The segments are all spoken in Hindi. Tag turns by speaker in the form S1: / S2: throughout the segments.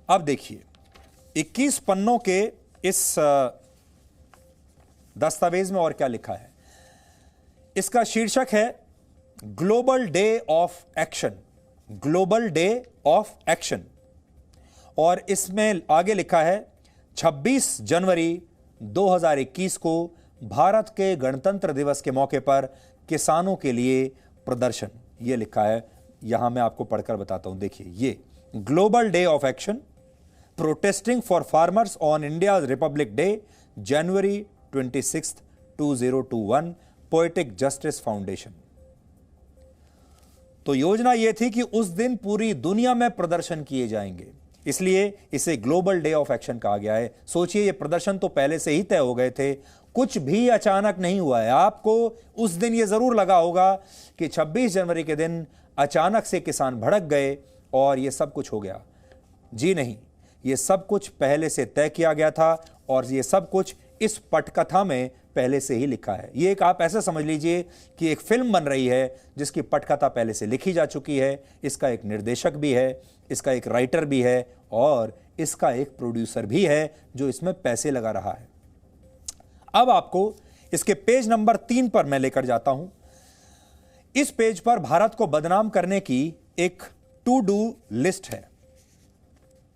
S1: अब देखिए 21 पन्नों के इस दस्तावेज में और क्या लिखा है। इसका शीर्षक है global day of action, global day of action. और इसमें आगे लिखा है 26 जनवरी 2021 को भारत के गणतंत्र दिवस के मौके पर किसानों के लिए प्रदर्शन, ये लिखा है। यहां मैं आपको पढ़कर बताता हूं, देखिए ये global day of action protesting for farmers on India Republic day January 26, 2021 poetic justice foundation. तो योजना यह थी कि उस दिन पूरी दुनिया में प्रदर्शन किए जाएंगे, इसलिए इसे ग्लोबल डे ऑफ एक्शन कहा गया है। सोचिए ये प्रदर्शन तो पहले से ही तय हो गए थे, कुछ भी अचानक नहीं हुआ है। आपको उस दिन ये जरूर लगा होगा कि 26 जनवरी के दिन अचानक से किसान भड़क गए और ये सब कुछ हो गया। जी नहीं, ये सब कुछ पहले से तय किया गया था और ये सब कुछ इस पटकथा में पहले से ही लिखा है। ये एक आप ऐसा समझ लीजिए कि एक फिल्म बन रही है जिसकी पटकथा पहले से लिखी जा चुकी है। इसका एक निर्देशक भी है, इसका एक राइटर भी है और इसका एक प्रोड्यूसर भी है जो इसमें पैसे लगा रहा है। अब आपको इसके पेज नंबर 3 पर मैं लेकर जाता हूं। इस पेज पर भारत को बदनाम करने की एक टू डू लिस्ट है।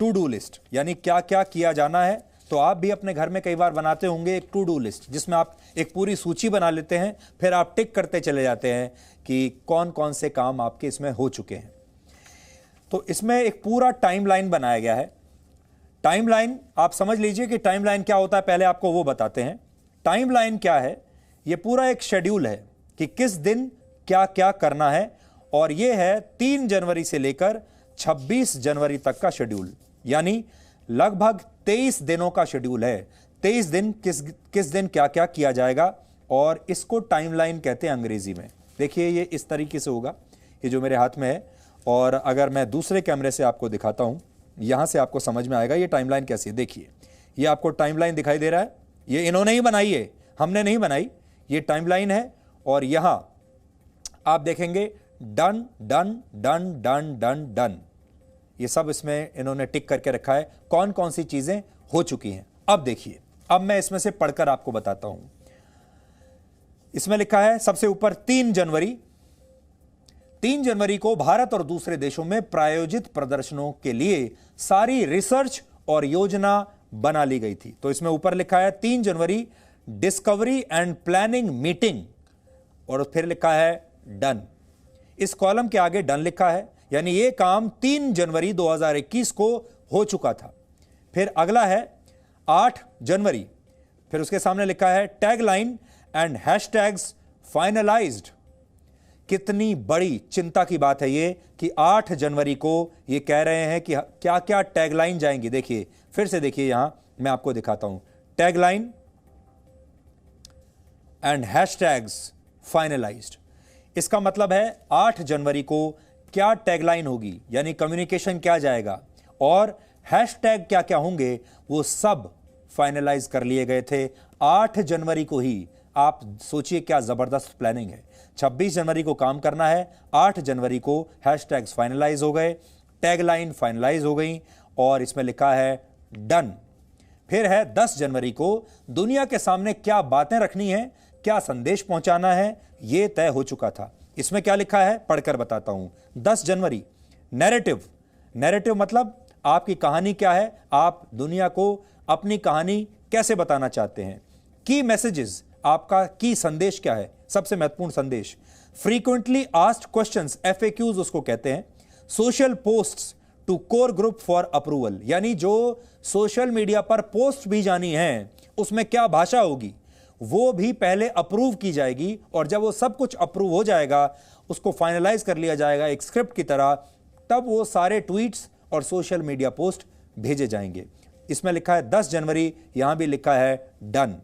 S1: टू डू लिस्ट यानी क्या क्या किया जाना है। तो आप भी अपने घर में कई बार बनाते होंगे एक टू डू लिस्ट, जिसमें आप एक पूरी सूची बना लेते हैं, फिर आप टिक करते चले जाते हैं कि कौन कौन से काम आपके इसमें हो चुके हैं। तो इसमें एक पूरा टाइमलाइन बनाया गया है। टाइमलाइन आप समझ लीजिए कि टाइमलाइन क्या होता है, पहले आपको वो बताते हैं। टाइमलाइन क्या है? ये पूरा एक शेड्यूल है कि किस दिन क्या क्या करना है, और ये है 3 जनवरी से लेकर 26 जनवरी तक का शेड्यूल, यानी लगभग 23 दिनों का शेड्यूल है। 23 दिन किस दिन क्या क्या किया जाएगा, और इसको टाइमलाइन कहते हैं अंग्रेजी में। देखिए ये इस तरीके से होगा, ये जो मेरे हाथ में है, और अगर मैं दूसरे कैमरे से आपको दिखाता हूं, यहां से आपको समझ में आएगा ये टाइमलाइन कैसी है। देखिए ये आपको टाइमलाइन दिखाई दे रहा है, ये इन्होंने ही बनाई है, हमने नहीं बनाई, ये टाइमलाइन है। और यहां आप देखेंगे done done done done done done, ये सब इसमें इन्होंने टिक करके रखा है, कौन कौन सी चीजें हो चुकी हैं। अब देखिए, अब मैं इसमें से पढ़कर आपको बताता हूं। इसमें लिखा है सबसे ऊपर 3 जनवरी को भारत और दूसरे देशों में प्रायोजित प्रदर्शनों के लिए सारी रिसर्च और योजना बना ली गई थी। तो इसमें ऊपर लिखा है 3 जनवरी डिस्कवरी एंड प्लानिंग मीटिंग, और फिर लिखा है डन। इस कॉलम के आगे डन लिखा है, यानी यह काम 3 जनवरी 2021 को हो चुका था। फिर अगला है 8 जनवरी, फिर उसके सामने लिखा है टैगलाइन एंड हैशटैग्स फाइनलाइज्ड। कितनी बड़ी चिंता की बात है ये कि 8 जनवरी को ये कह रहे हैं कि क्या क्या टैगलाइन जाएंगी। देखिए फिर से देखिए, यहां मैं आपको दिखाता हूं, टैगलाइन एंड हैशटैग्स फाइनलाइज्ड। इसका मतलब है 8 जनवरी को क्या टैगलाइन होगी, यानी कम्युनिकेशन क्या जाएगा, और हैशटैग क्या क्या होंगे, वो सब फाइनलाइज कर लिए गए थे 8 जनवरी को ही। आप सोचिए क्या जबरदस्त प्लानिंग है। 26 जनवरी को काम करना है, 8 जनवरी को हैशटैग्स फाइनलाइज हो गए, टैगलाइन फाइनलाइज हो गई, और इसमें लिखा है डन। फिर है 10 जनवरी को दुनिया के सामने क्या बातें रखनी है, क्या संदेश पहुंचाना है, यह तय हो चुका था। इसमें क्या लिखा है पढ़कर बताता हूं। 10 जनवरी नैरेटिव, नैरेटिव मतलब आपकी कहानी क्या है, आप दुनिया को अपनी कहानी कैसे बताना चाहते हैं। की मैसेजेस, आपका की संदेश क्या है, सबसे महत्वपूर्ण संदेश। फ्रीक्वेंटली आस्क्ड क्वेश्चंस, एफएक्यूज उसको कहते हैं। Social posts to core group for approval, यानी जो सोशल मीडिया पर पोस्ट भी जानी है उसमें क्या भाषा होगी, वो भी पहले अप्रूव की जाएगी, और जब वो सब कुछ अप्रूव हो जाएगा, उसको फाइनलाइज कर लिया जाएगा एक स्क्रिप्ट की तरह, तब वो सारे ट्वीट्स और सोशल मीडिया पोस्ट भेजे जाएंगे। इसमें लिखा है 10 जनवरी, यहां भी लिखा है डन।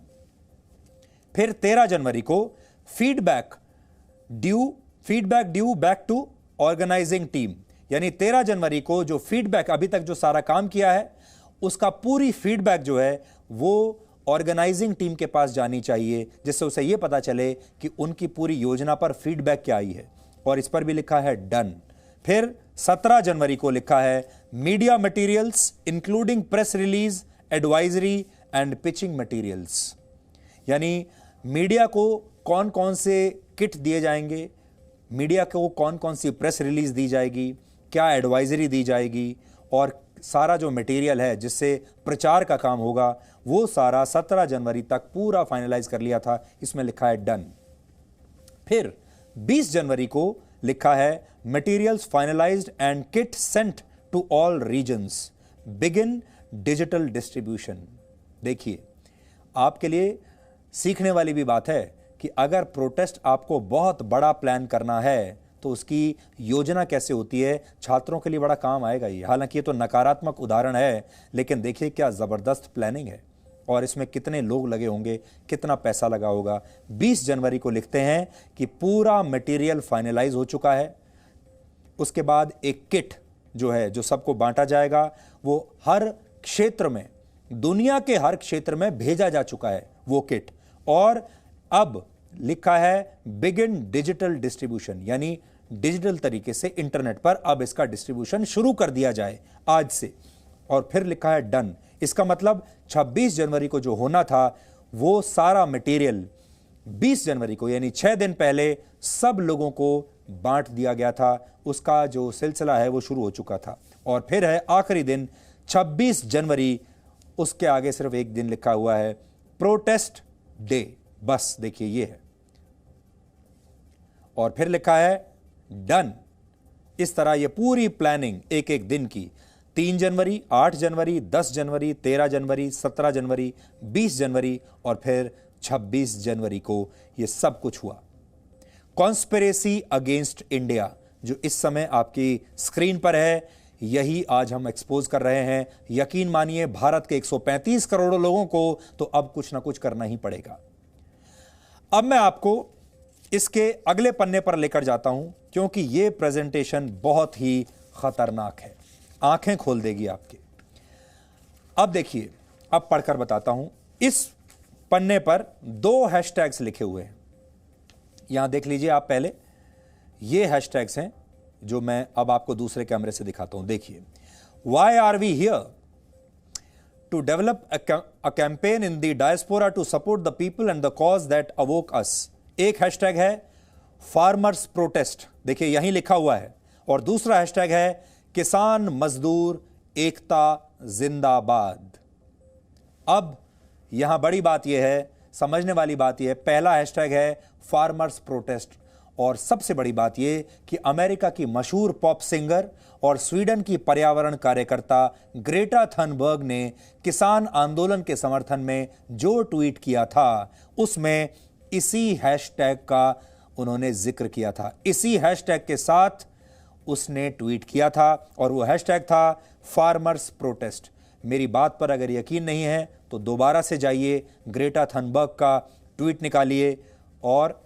S1: फिर 13 जनवरी को feedback due back to organising team, यानी 13 जनवरी को जो फीडबैक, अभी तक जो सारा काम किया है उसका पूरी फीडबैक जो है वो ऑर्गेनाइजिंग टीम के पास जानी चाहिए, जिससे उसे यह पता चले कि उनकी पूरी योजना पर फीडबैक क्या आई है, और इस पर भी लिखा है डन। फिर 17 जनवरी को लिखा है media materials including press release, advisory and pitching materials. यानी मीडिया को कौन कौन से किट दिए जाएंगे, मीडिया को कौन कौन सी प्रेस रिलीज दी जाएगी, क्या एडवाइजरी दी जाएगी, और सारा जो मटेरियल है जिससे प्रचार का काम होगा वो सारा 17 जनवरी तक पूरा फाइनलाइज कर लिया था। इसमें लिखा है डन। फिर 20 जनवरी को लिखा है materials finalised and kit sent to all regions, begin digital distribution. देखिए, आपके लिए सीखने वाली भी बात है कि अगर प्रोटेस्ट आपको बहुत बड़ा प्लान करना है तो उसकी योजना कैसे होती है, छात्रों के लिए बड़ा काम आएगा ये। हालांकि ये तो नकारात्मक उदाहरण है, लेकिन देखिए क्या जबरदस्त प्लानिंग है और इसमें कितने लोग लगे होंगे, कितना पैसा लगा होगा। 20 जनवरी को लिखते हैं कि पूरा मटेरियल फाइनलाइज हो चुका है। उसके बाद एक किट जो है, जो सबको बांटा जाएगा, वो हर क्षेत्र में, दुनिया के हर क्षेत्र में भेजा जा चुका है वो किट। और अब लिखा है बिगिन डिजिटल डिस्ट्रीब्यूशन, यानी डिजिटल तरीके से इंटरनेट पर अब इसका डिस्ट्रीब्यूशन शुरू कर दिया जाए आज से। और फिर लिखा है डन। इसका मतलब 26 जनवरी को जो होना था वो सारा मटेरियल 20 जनवरी को, यानी 6 दिन पहले सब लोगों को बांट दिया गया था। उसका जो सिलसिला है वो शुरू हो चुका था। और फिर है आखिरी दिन 26 जनवरी, उसके आगे सिर्फ एक दिन लिखा हुआ है प्रोटेस्ट डे। बस देखिए ये है, और फिर लिखा है डन। इस तरह ये पूरी प्लानिंग एक एक दिन की 3 जनवरी, 8 जनवरी, 10 जनवरी, 13 जनवरी, 17 जनवरी, 20 जनवरी और फिर 26 जनवरी को ये सब कुछ हुआ। कॉन्स्पिरेसी अगेंस्ट इंडिया जो इस समय आपकी स्क्रीन पर है, यही आज हम एक्सपोज कर रहे हैं। यकीन मानिए भारत के 135 करोड़ लोगों को तो अब कुछ ना कुछ करना ही पड़ेगा। अब मैं आपको इसके अगले पन्ने पर लेकर जाता हूं, क्योंकि यह प्रेजेंटेशन बहुत ही खतरनाक है, आंखें खोल देगी आपकी। अब देखिए, अब पढ़कर बताता हूं। इस पन्ने पर 2 हैशटैग्स लिखे हुए हैं, यहां देख लीजिए आप। पहले ये हैशटैग्स हैं जो मैं अब आपको दूसरे कैमरे से दिखाता हूं। देखिए, why are we here to develop a campaign in the diaspora to support the people and the cause that awoke us. एक हैशटैग है फार्मर्स प्रोटेस्ट, देखिए यहीं लिखा हुआ है। और दूसरा हैशटैग है किसान मजदूर एकता जिंदाबाद। अब यहां बड़ी बात यह है, समझने वाली बात यह है, पहला हैशटैग है फार्मर्स प्रोटेस्ट, और सबसे बड़ी बात यह कि अमेरिका की मशहूर पॉप सिंगर और स्वीडन की पर्यावरण कार्यकर्ता ग्रेटा थनबर्ग ने किसान आंदोलन के समर्थन में जो ट्वीट किया था उसमें इसी हैशटैग का उन्होंने जिक्र किया था। इसी हैशटैग के साथ उसने ट्वीट किया था और वो हैशटैग था फार्मर्स प्रोटेस्ट। मेरी बात पर अगर यकीन नहीं है तो दोबारा से जाइए, ग्रेटा थनबर्ग का ट्वीट निकालिए, और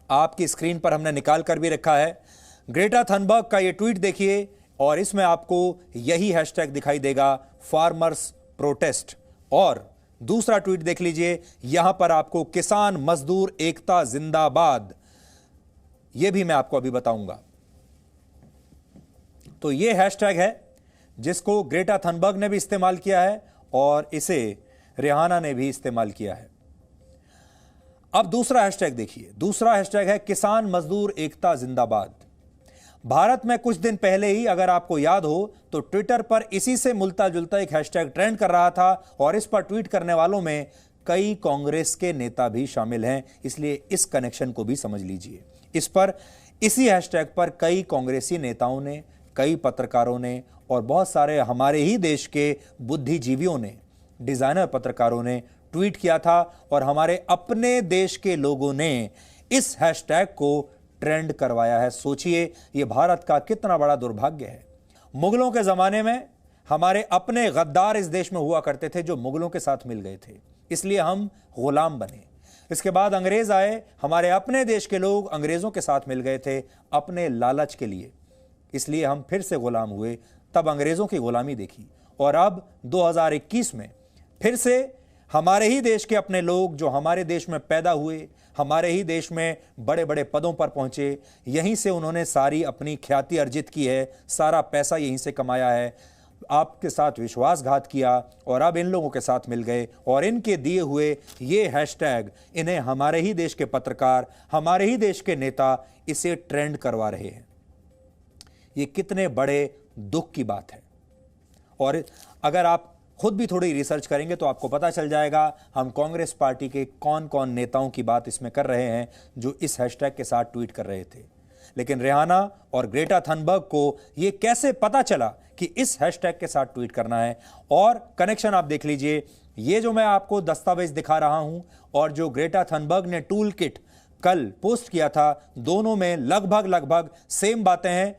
S1: आपकी स्क्रीन पर हमने निकाल कर भी रखा है। ग्रेटा थनबर्ग का ये ट्वीट देखिए और इसमें आपको यही हैशटैग दिखाई देगा, फार्मर्स प्रोटेस्ट। और दूसरा ट्वीट देख लीजिए, यहां पर आपको किसान मजदूर एकता जिंदाबाद, यह भी मैं आपको अभी बताऊंगा। तो यह हैशटैग है जिसको ग्रेटा थनबर्ग ने भी इस्तेमाल किया है और इसे रिहाना ने भी इस्तेमाल किया है। अब दूसरा हैशटैग देखिए, दूसरा हैशटैग है किसान मजदूर एकता जिंदाबाद। भारत में कुछ दिन पहले ही, अगर आपको याद हो, तो ट्विटर पर इसी से मिलता जुलता एक हैशटैग ट्रेंड कर रहा था और इस पर ट्वीट करने वालों में कई कांग्रेस के नेता भी शामिल हैं, इसलिए इस कनेक्शन को भी समझ लीजिए। इस पर, इसी हैशटैग पर कई कांग्रेसी नेताओं ने, कई पत्रकारों ने और बहुत सारे हमारे ही देश के बुद्धिजीवियों ने, डिजाइनर पत्रकारों ने ट्वीट किया था और हमारे अपने देश के लोगों ने इस हैशटैग को ट्रेंड करवाया है। सोचिए यह भारत का कितना बड़ा दुर्भाग्य है। मुगलों के जमाने में हमारे अपने गद्दार इस देश में हुआ करते थे जो मुगलों के साथ मिल गए थे, इसलिए हम गुलाम बने। इसके बाद अंग्रेज आए, हमारे अपने देश के लोग अंग्रेजों के साथ मिल गए थे अपने लालच के लिए, इसलिए हम फिर से गुलाम हुए, तब अंग्रेजों की गुलामी देखी। और अब 2021 में फिर से हमारे ही देश के अपने लोग जो हमारे देश में पैदा हुए, हमारे ही देश में बड़े बड़े पदों पर पहुंचे, यहीं से उन्होंने सारी अपनी ख्याति अर्जित की है, सारा पैसा यहीं से कमाया है, आपके साथ विश्वासघात किया और अब इन लोगों के साथ मिल गए और इनके दिए हुए ये हैशटैग इन्हें हमारे ही देश के पत्रकार, हमारे ही देश के नेता इसे ट्रेंड करवा रहे हैं। ये कितने बड़े दुख की बात है। और अगर आप खुद भी थोड़ी रिसर्च करेंगे तो आपको पता चल जाएगा हम कांग्रेस पार्टी के कौन कौन नेताओं की बात इसमें कर रहे हैं जो इस हैशटैग के साथ ट्वीट कर रहे थे। लेकिन रिहाना और ग्रेटा थनबर्ग को यह कैसे पता चला कि इस हैशटैग के साथ ट्वीट करना है, और कनेक्शन आप देख लीजिए। ये जो मैं आपको दस्तावेज दिखा रहा हूं और जो ग्रेटा थनबर्ग ने टूल किट कल पोस्ट किया था, दोनों में लगभग सेम बातें हैं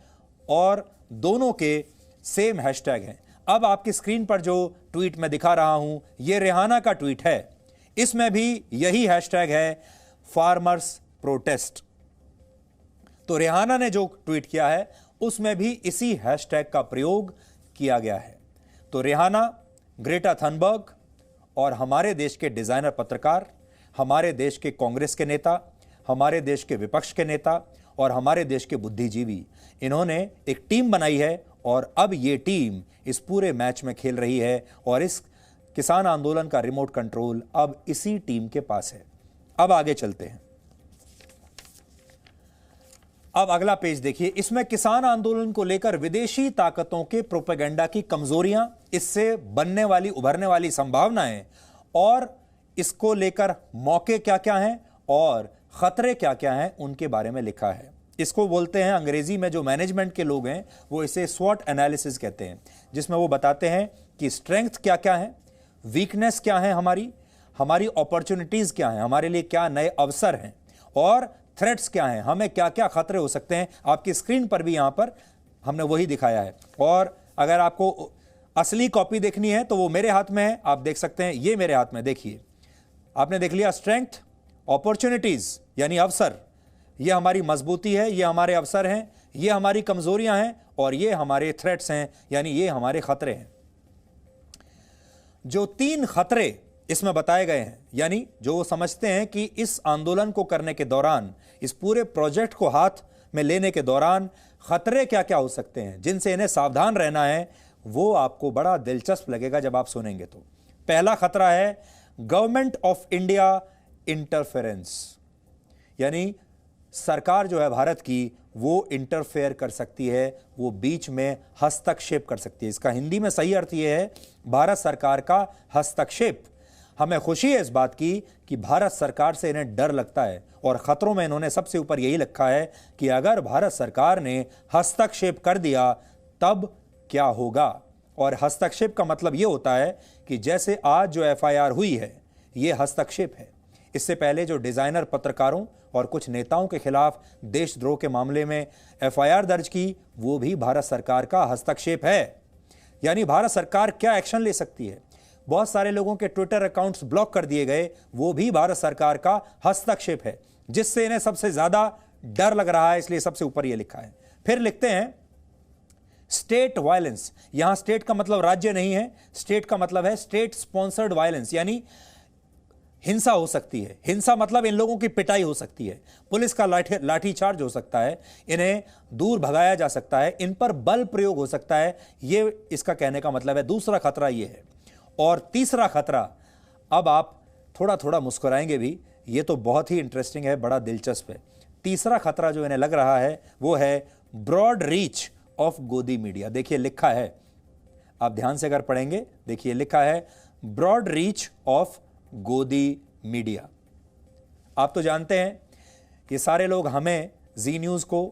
S1: और दोनों के सेम हैशटैग हैं। अब आपकी स्क्रीन पर जो ट्वीट मैं दिखा रहा हूं यह रिहाना का ट्वीट है, इसमें भी यही हैशटैग है फार्मर्स प्रोटेस्ट। तो रिहाना ने जो ट्वीट किया है उसमें भी इसी हैशटैग का प्रयोग किया गया है। तो रिहाना, ग्रेटा थनबर्ग और हमारे देश के डिजाइनर पत्रकार, हमारे देश के कांग्रेस के नेता, हमारे देश के विपक्ष के नेता और हमारे देश के बुद्धिजीवी, इन्होंने एक टीम बनाई है और अब ये टीम इस पूरे मैच में खेल रही है और इस किसान आंदोलन का रिमोट कंट्रोल अब इसी टीम के पास है। अब आगे चलते हैं। अब अगला पेज देखिए। इसमें किसान आंदोलन को लेकर विदेशी ताकतों के प्रोपेगेंडा की कमजोरियां, इससे बनने वाली उभरने वाली संभावनाएं और इसको लेकर मौके क्या क्या हैं और खतरे क्या क्या हैं उनके बारे में लिखा है। इसको बोलते हैं अंग्रेजी में, जो मैनेजमेंट के लोग हैं वो इसे स्वॉट एनालिसिस कहते हैं, जिसमें वो बताते हैं कि स्ट्रेंथ क्या क्या है, वीकनेस क्या है, हमारी अपॉर्चुनिटीज क्या हैं, हमारे लिए क्या नए अवसर हैं और थ्रेट्स क्या हैं, हमें क्या क्या खतरे हो सकते हैं। आपकी स्क्रीन पर भी यहां पर हमने वही दिखाया है। और अगर आपको असली कॉपी देखनी है तो वो मेरे हाथ में है, आप देख सकते हैं, ये मेरे हाथ में देखिए। आपने देख लिया स्ट्रेंथ, अपॉर्चुनिटीज यानी अवसर, ये हमारी मजबूती है, ये हमारे अवसर हैं, ये हमारी कमजोरियां हैं और ये हमारे थ्रेट्स हैं यानी ये हमारे खतरे हैं। जो 3 खतरे इसमें बताए गए हैं, यानी जो वो समझते हैं कि इस आंदोलन को करने के दौरान, इस पूरे प्रोजेक्ट को हाथ में लेने के दौरान खतरे क्या क्या हो सकते हैं जिनसे इन्हें सावधान रहना है, वो आपको बड़ा दिलचस्प लगेगा जब आप सुनेंगे। तो पहला खतरा है गवर्नमेंट ऑफ इंडिया इंटरफेरेंस, यानी सरकार जो है भारत की वो इंटरफेयर कर सकती है, वो बीच में हस्तक्षेप कर सकती है। इसका हिंदी में सही अर्थ ये है भारत सरकार का हस्तक्षेप। हमें खुशी है इस बात की कि भारत सरकार से इन्हें डर लगता है और खतरों में इन्होंने सबसे ऊपर यही लिखा है कि अगर भारत सरकार ने हस्तक्षेप कर दिया तब क्या होगा। और हस्तक्षेप का मतलब यह होता है कि जैसे आज जो एफआईआर हुई है यह हस्तक्षेप है। इससे पहले जो डिजाइनर पत्रकारों और कुछ नेताओं के खिलाफ देशद्रोह के मामले में एफआईआर दर्ज की, वो भी भारत सरकार का हस्तक्षेप है। यानी भारत सरकार क्या एक्शन ले सकती है। बहुत सारे लोगों के ट्विटर अकाउंट्स ब्लॉक कर दिए गए, वो भी भारत सरकार का हस्तक्षेप है, जिससे इन्हें सबसे ज्यादा डर लग रहा है, इसलिए सबसे ऊपर यह लिखा है। फिर लिखते हैं स्टेट वायलेंस। यहां स्टेट का मतलब राज्य नहीं है, स्टेट का मतलब है स्टेट स्पॉन्सर्ड वायलेंस, यानी हिंसा हो सकती है। हिंसा मतलब इन लोगों की पिटाई हो सकती है, पुलिस का लाठी चार्ज हो सकता है, इन्हें दूर भगाया जा सकता है, इन पर बल प्रयोग हो सकता है, ये इसका कहने का मतलब है। दूसरा खतरा ये है। और तीसरा खतरा, अब आप थोड़ा थोड़ा मुस्कुराएंगे भी, ये तो बहुत ही इंटरेस्टिंग है, बड़ा दिलचस्प है। तीसरा खतरा जो इन्हें लग रहा है वो है ब्रॉड रीच ऑफ गोदी मीडिया। देखिए लिखा है, आप ध्यान से अगर पढ़ेंगे, देखिए लिखा है ब्रॉड रीच ऑफ गोदी मीडिया। आप तो जानते हैं ये सारे लोग हमें जी न्यूज़ को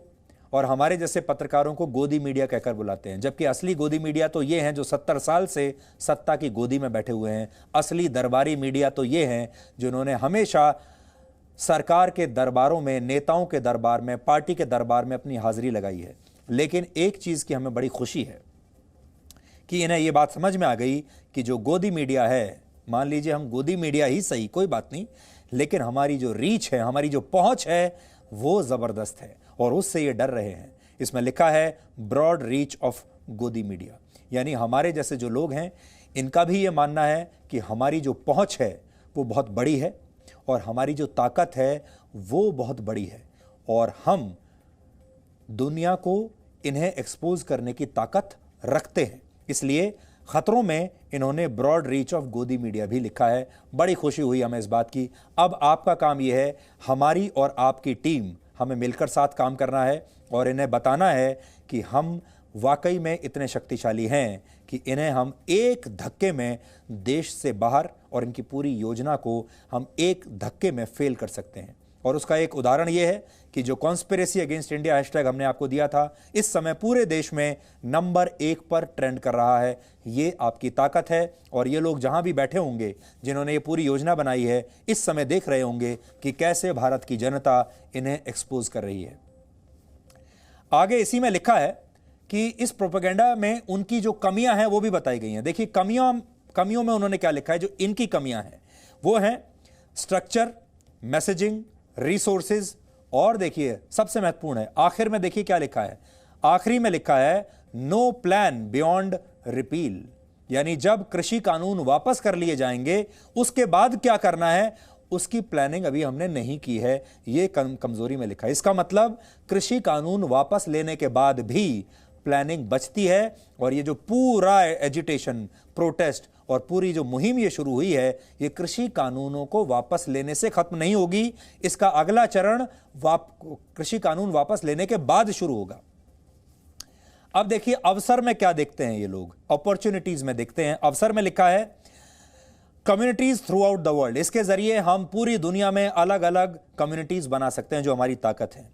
S1: और हमारे जैसे पत्रकारों को गोदी मीडिया कहकर बुलाते हैं, जबकि असली गोदी मीडिया तो ये हैं जो 70 साल से सत्ता की गोदी में बैठे हुए हैं। असली दरबारी मीडिया तो ये हैं जिन्होंने हमेशा सरकार के दरबारों में, नेताओं के दरबार में, पार्टी के दरबार में अपनी हाजिरी लगाई है। लेकिन एक चीज़ की हमें बड़ी खुशी है कि इन्हें ये बात समझ में आ गई कि जो गोदी मीडिया है, मान लीजिए हम गोदी मीडिया ही सही, कोई बात नहीं, लेकिन हमारी जो रीच है, हमारी जो पहुंच है वो ज़बरदस्त है और उससे ये डर रहे हैं। इसमें लिखा है ब्रॉड रीच ऑफ गोदी मीडिया। यानी हमारे जैसे जो लोग हैं, इनका भी ये मानना है कि हमारी जो पहुंच है वो बहुत बड़ी है और हमारी जो ताकत है वो बहुत बड़ी है और हम दुनिया को इन्हें एक्सपोज करने की ताकत रखते हैं। इसलिए खतरों में इन्होंने ब्रॉड रीच ऑफ गोदी मीडिया भी लिखा है। बड़ी खुशी हुई हमें इस बात की। अब आपका काम यह है, हमारी और आपकी टीम, हमें मिलकर साथ काम करना है और इन्हें बताना है कि हम वाकई में इतने शक्तिशाली हैं कि इन्हें हम एक धक्के में देश से बाहर और इनकी पूरी योजना को हम एक धक्के में फेल कर सकते हैं। और उसका एक उदाहरण यह है कि जो कॉन्स्पिरेसी अगेंस्ट इंडिया हैशटैग हमने आपको दिया था, इस समय पूरे देश में नंबर 1 पर ट्रेंड कर रहा है। ये आपकी ताकत है और ये लोग जहां भी बैठे होंगे, जिन्होंने ये पूरी योजना बनाई है, इस समय देख रहे होंगे कि कैसे भारत की जनता इन्हें एक्सपोज कर रही है। आगे इसी में लिखा है कि इस प्रोपेगेंडा में उनकी जो कमियां हैं वो भी बताई गई हैं। देखिए कमियों में उन्होंने क्या लिखा है। जो इनकी कमियां हैं वो हैं स्ट्रक्चर, मैसेजिंग, रिसोर्सेज और देखिए सबसे महत्वपूर्ण है, आखिर में देखिए क्या लिखा है। आखिरी में लिखा है नो प्लान बियॉन्ड रिपील, यानी जब कृषि कानून वापस कर लिए जाएंगे उसके बाद क्या करना है उसकी प्लानिंग अभी हमने नहीं की है। यह कमजोरी में लिखा है। इसका मतलब कृषि कानून वापस लेने के बाद भी प्लानिंग बचती है और ये जो पूरा एजिटेशन, प्रोटेस्ट और पूरी जो मुहिम ये शुरू हुई है, ये कृषि कानूनों को वापस लेने से खत्म नहीं होगी। इसका अगला चरण कृषि कानून वापस लेने के बाद शुरू होगा। अब देखिए अवसर में क्या देखते हैं ये लोग, अपॉर्चुनिटीज में देखते हैं। अवसर में लिखा है communities through out the world, इसके जरिए हम पूरी दुनिया में अलग अलग कम्युनिटीज बना सकते हैं जो हमारी ताकत है।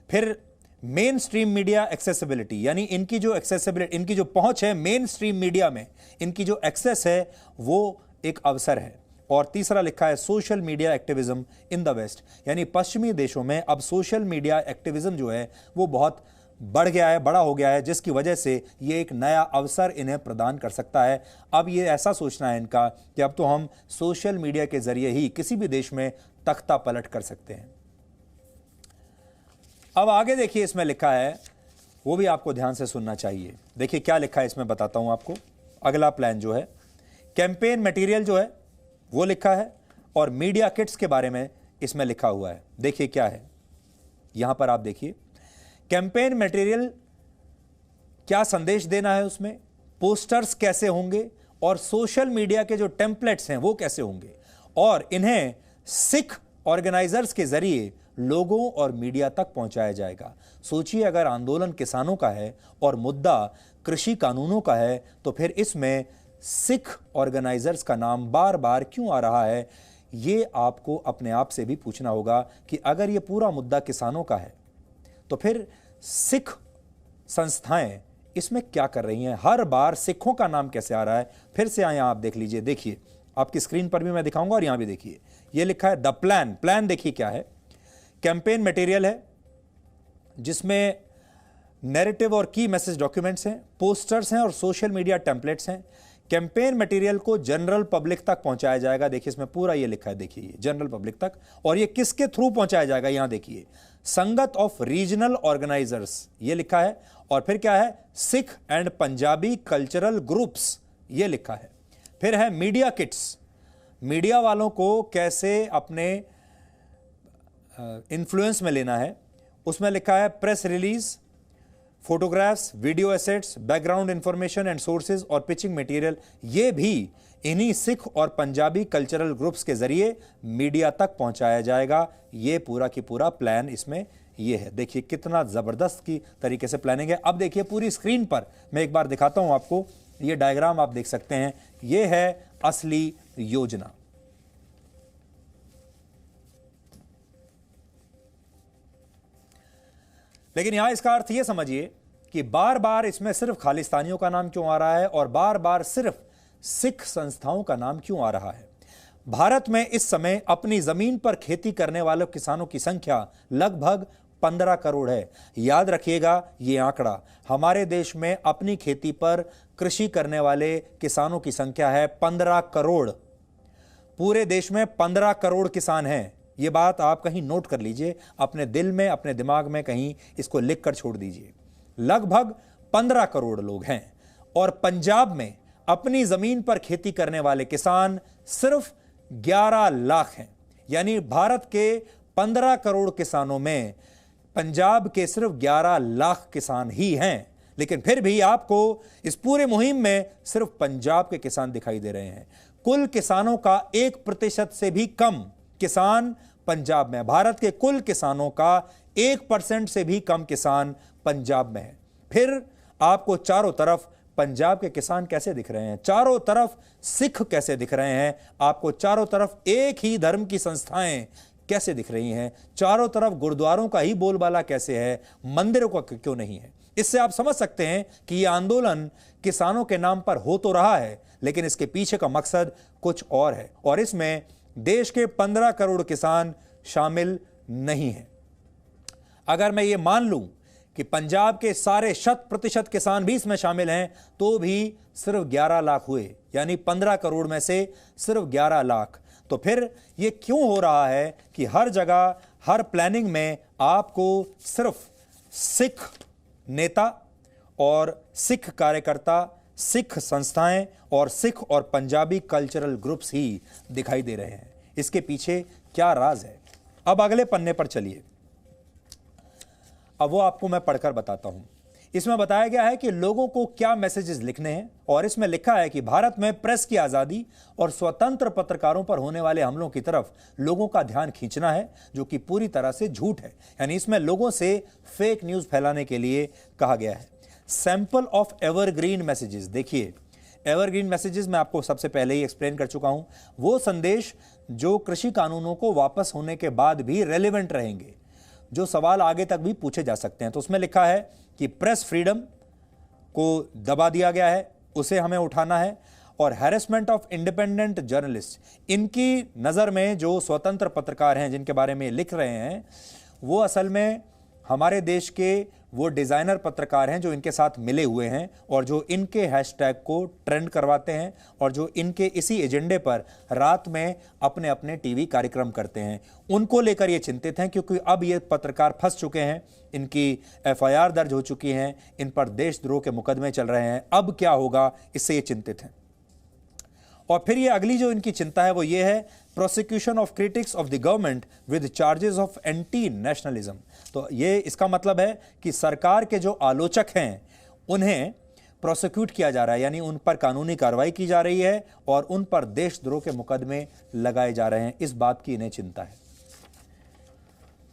S1: फिर मेन स्ट्रीम मीडिया एक्सेसिबिलिटी, यानी इनकी जो एक्सेसिबिलिटी, इनकी जो पहुंच है मेन स्ट्रीम मीडिया में, इनकी जो एक्सेस है वो एक अवसर है। और तीसरा लिखा है social media activism in the west, यानी पश्चिमी देशों में अब सोशल मीडिया एक्टिविज्म जो है वो बहुत बढ़ गया है, बड़ा हो गया है, जिसकी वजह से ये एक नया अवसर इन्हें प्रदान कर सकता है। अब ये ऐसा सोचना है इनका कि अब तो हम सोशल मीडिया के जरिए ही किसी भी देश में तख्ता पलट कर सकते हैं। अब आगे देखिए इसमें लिखा है, वो भी आपको ध्यान से सुनना चाहिए। देखिए क्या लिखा है इसमें, बताता हूं आपको। अगला प्लान जो है, कैंपेन मटेरियल जो है वो लिखा है और मीडिया किट्स के बारे में इसमें लिखा हुआ है। देखिए क्या है यहां पर, आप देखिए कैंपेन मटेरियल क्या संदेश देना है, उसमें पोस्टर्स कैसे होंगे और सोशल मीडिया के जो टेम्पलेट्स हैं वो कैसे होंगे और इन्हें सिख ऑर्गेनाइजर्स के जरिए लोगों और मीडिया तक पहुंचाया जाएगा। सोचिए अगर आंदोलन किसानों का है और मुद्दा कृषि कानूनों का है तो फिर इसमें सिख ऑर्गेनाइजर्स का नाम बार बार क्यों आ रहा है। ये आपको अपने आप से भी पूछना होगा कि अगर ये पूरा मुद्दा किसानों का है तो फिर सिख संस्थाएं इसमें क्या कर रही हैं। हर बार सिखों का नाम कैसे आ रहा है। फिर से यहां आप देख लीजिए, देखिए आपकी स्क्रीन पर भी मैं दिखाऊंगा और यहां भी देखिए ये लिखा है द प्लान। प्लान देखिए क्या है, कैंपेन मटेरियल है जिसमें नैरेटिव और की मैसेज डॉक्यूमेंट्स हैं, पोस्टर्स हैं और सोशल मीडिया टेम्पलेट्स हैं। कैंपेन मटेरियल को जनरल पब्लिक तक पहुंचाया जाएगा। देखिए इसमें पूरा ये लिखा है, देखिए ये जनरल पब्लिक तक। और ये किसके थ्रू पहुंचाया जाएगा, यहां देखिए संगत ऑफ रीजनल ऑर्गेनाइजर्स ये लिखा है। और फिर क्या है, Sikh and Punjabi cultural groups ये लिखा है। फिर है मीडिया किट्स, मीडिया वालों को कैसे अपने इन्फ्लुएंस में लेना है, उसमें लिखा है press release, photographs, video assets, background information and sources और पिचिंग मटेरियल। ये भी इन्हीं सिख और पंजाबी कल्चरल ग्रुप्स के जरिए मीडिया तक पहुंचाया जाएगा। ये पूरा की पूरा प्लान इसमें ये है। देखिए कितना जबरदस्त की तरीके से प्लानिंग है। अब देखिए पूरी स्क्रीन पर मैं एक बार दिखाता हूं आपको, ये डायग्राम आप देख सकते हैं, ये है असली योजना। लेकिन यहां इसका अर्थ यह समझिए कि बार बार इसमें सिर्फ खालिस्तानियों का नाम क्यों आ रहा है और बार बार सिर्फ सिख संस्थाओं का नाम क्यों आ रहा है। भारत में इस समय अपनी जमीन पर खेती करने वाले किसानों की संख्या लगभग 15 करोड़ है। याद रखिएगा ये आंकड़ा, हमारे देश में अपनी खेती पर कृषि करने वाले किसानों की संख्या है 15 करोड़। पूरे देश में 15 करोड़ किसान हैं। ये बात आप कहीं नोट कर लीजिए, अपने दिल में, अपने दिमाग में कहीं इसको लिख कर छोड़ दीजिए। लगभग 15 करोड़ लोग हैं और पंजाब में अपनी जमीन पर खेती करने वाले किसान सिर्फ 11 लाख हैं। यानी भारत के 15 करोड़ किसानों में पंजाब के सिर्फ 11 लाख किसान ही हैं। लेकिन फिर भी आपको इस पूरे मुहिम में सिर्फ पंजाब के किसान दिखाई दे रहे हैं। कुल किसानों का 1% से भी कम किसान पंजाब में। भारत के कुल किसानों का 1% से भी कम किसान पंजाब में है। फिर आपको चारों तरफ पंजाब के किसान कैसे दिख रहे हैं? चारों तरफ सिख कैसे दिख रहे हैं? आपको चारों तरफ एक ही धर्म की संस्थाएं कैसे दिख रही हैं? चारों तरफ गुरुद्वारों का ही बोलबाला कैसे है, मंदिरों का क्यों नहीं है? इससे आप समझ सकते हैं कि यह आंदोलन किसानों के नाम पर हो तो रहा है, लेकिन इसके पीछे का मकसद कुछ और है और इसमें देश के 15 करोड़ किसान शामिल नहीं हैं। अगर मैं ये मान लूं कि पंजाब के सारे 100% किसान भी इसमें शामिल हैं, तो भी सिर्फ 11 लाख हुए, यानी 15 करोड़ में से सिर्फ 11 लाख। तो फिर ये क्यों हो रहा है कि हर जगह, हर प्लानिंग में आपको सिर्फ सिख नेता और सिख कार्यकर्ता, सिख संस्थाएं और सिख और पंजाबी कल्चरल ग्रुप्स ही दिखाई दे रहे हैं? इसके पीछे क्या राज है? अब अगले पन्ने पर चलिए, अब वो आपको मैं पढ़कर बताता हूं। इसमें बताया गया है कि लोगों को क्या मैसेजेस लिखने हैं और इसमें लिखा है कि भारत में प्रेस की आजादी और स्वतंत्र पत्रकारों पर होने वाले हमलों की तरफ लोगों का ध्यान खींचना है, जो कि पूरी तरह से झूठ है। यानी इसमें लोगों से फेक न्यूज फैलाने के लिए कहा गया है। Sample of evergreen messages. देखिए, एवरग्रीन मैसेजेस मैं आपको सबसे पहले ही एक्सप्लेन कर चुका हूं। वो संदेश जो कृषि कानूनों को वापस होने के बाद भी रेलेवेंट रहेंगे, जो सवाल आगे तक भी पूछे जा सकते हैं। तो उसमें लिखा है कि प्रेस फ्रीडम को दबा दिया गया है, उसे हमें उठाना है, और हैरेसमेंट ऑफ इंडिपेंडेंट जर्नलिस्ट, इनकी नज़र में जो स्वतंत्र पत्रकार हैं जिनके बारे में लिख रहे हैं, वो असल में हमारे देश के वो डिज़ाइनर पत्रकार हैं जो इनके साथ मिले हुए हैं और जो इनके हैशटैग को ट्रेंड करवाते हैं और जो इनके इसी एजेंडे पर रात में अपने अपने टीवी कार्यक्रम करते हैं। उनको लेकर ये चिंतित हैं, क्योंकि अब ये पत्रकार फंस चुके हैं, इनकी एफआईआर दर्ज हो चुकी हैं, इन पर देशद्रोह के मुकदमे चल रहे हैं। अब क्या होगा, इससे ये चिंतित हैं। और फिर ये अगली जो इनकी चिंता है वो ये है, prosecution of critics of the government with charges of anti nationalism. तो ये इसका मतलब है कि सरकार के जो आलोचक हैं उन्हें प्रोसिक्यूट किया जा रहा है, यानी उन पर कानूनी कार्रवाई की जा रही है और उन पर देशद्रोह के मुकदमे लगाए जा रहे हैं। इस बात की इन्हें चिंता है।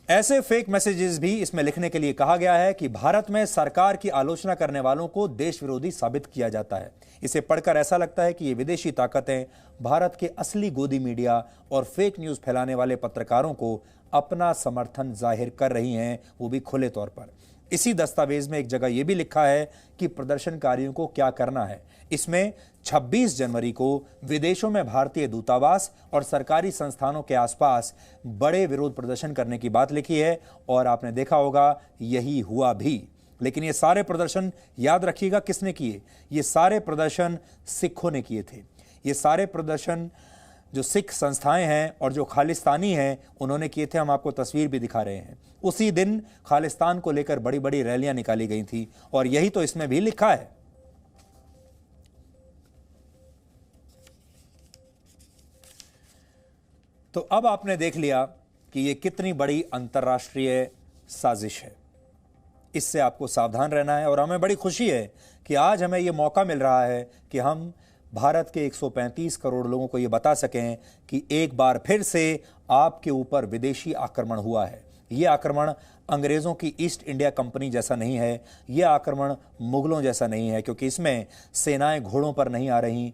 S1: ऐसे फेक मैसेजेस भी इसमें लिखने के लिए कहा गया है कि भारत में सरकार की आलोचना करने वालों को देश विरोधी साबित किया जाता है। इसे पढ़कर ऐसा लगता है कि ये विदेशी ताकतें भारत के असली गोदी मीडिया और फेक न्यूज फैलाने वाले पत्रकारों को अपना समर्थन जाहिर कर रही हैं, वो भी खुले तौर पर। इसी दस्तावेज में एक जगह यह भी लिखा है कि प्रदर्शनकारियों को क्या करना है। इसमें 26 जनवरी को विदेशों में भारतीय दूतावास और सरकारी संस्थानों के आसपास बड़े विरोध प्रदर्शन करने की बात लिखी है और आपने देखा होगा यही हुआ भी। लेकिन ये सारे प्रदर्शन याद रखिएगा किसने किए? ये सारे प्रदर्शन सिखों ने किए थे। ये सारे प्रदर्शन जो सिख संस्थाएं हैं और जो खालिस्तानी हैं उन्होंने किए थे। हम आपको तस्वीर भी दिखा रहे हैं। उसी दिन खालिस्तान को लेकर बड़ी बड़ी रैलियां निकाली गई थी और यही तो इसमें भी लिखा है। तो अब आपने देख लिया कि यह कितनी बड़ी अंतर्राष्ट्रीय साजिश है। इससे आपको सावधान रहना है और हमें बड़ी खुशी है कि आज हमें यह मौका मिल रहा है कि हम भारत के 135 करोड़ लोगों को यह बता सकें कि एक बार फिर से आपके ऊपर विदेशी आक्रमण हुआ है। यह आक्रमण अंग्रेज़ों की ईस्ट इंडिया कंपनी जैसा नहीं है, यह आक्रमण मुगलों जैसा नहीं है, क्योंकि इसमें सेनाएं घोड़ों पर नहीं आ रही,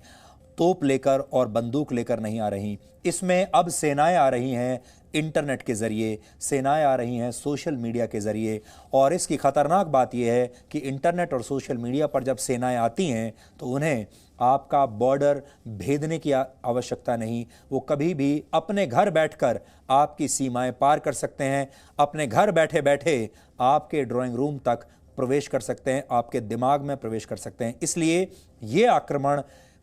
S1: तोप लेकर और बंदूक लेकर नहीं आ रही। इसमें अब सेनाएं आ रही हैं इंटरनेट के ज़रिए, सेनाएं आ रही हैं सोशल मीडिया के ज़रिए। और इसकी ख़तरनाक बात यह है कि इंटरनेट और सोशल मीडिया पर जब सेनाएं आती हैं तो उन्हें आपका बॉर्डर भेदने की आवश्यकता नहीं। वो कभी भी अपने घर बैठकर आपकी सीमाएं पार कर सकते हैं, अपने घर बैठे बैठे आपके ड्राइंग रूम तक प्रवेश कर सकते हैं, आपके दिमाग में प्रवेश कर सकते हैं। इसलिए ये आक्रमण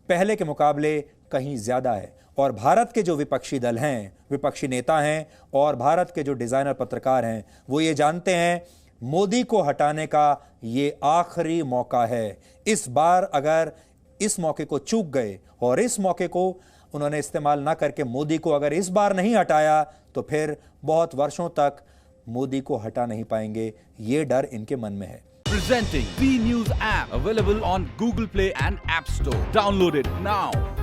S1: पहले के मुकाबले कहीं ज़्यादा है। और भारत के जो विपक्षी दल हैं, विपक्षी नेता हैं और भारत के जो डिज़ाइनर पत्रकार हैं, वो ये जानते हैं मोदी को हटाने का ये आखिरी मौका है। इस बार अगर इस मौके को चूक गए और इस मौके को उन्होंने इस्तेमाल ना करके मोदी को अगर इस बार नहीं हटाया तो फिर बहुत वर्षों तक मोदी को हटा नहीं पाएंगे। ये डर इनके मन में है।
S2: Presenting B News app available on Google Play and App Store. Download it now.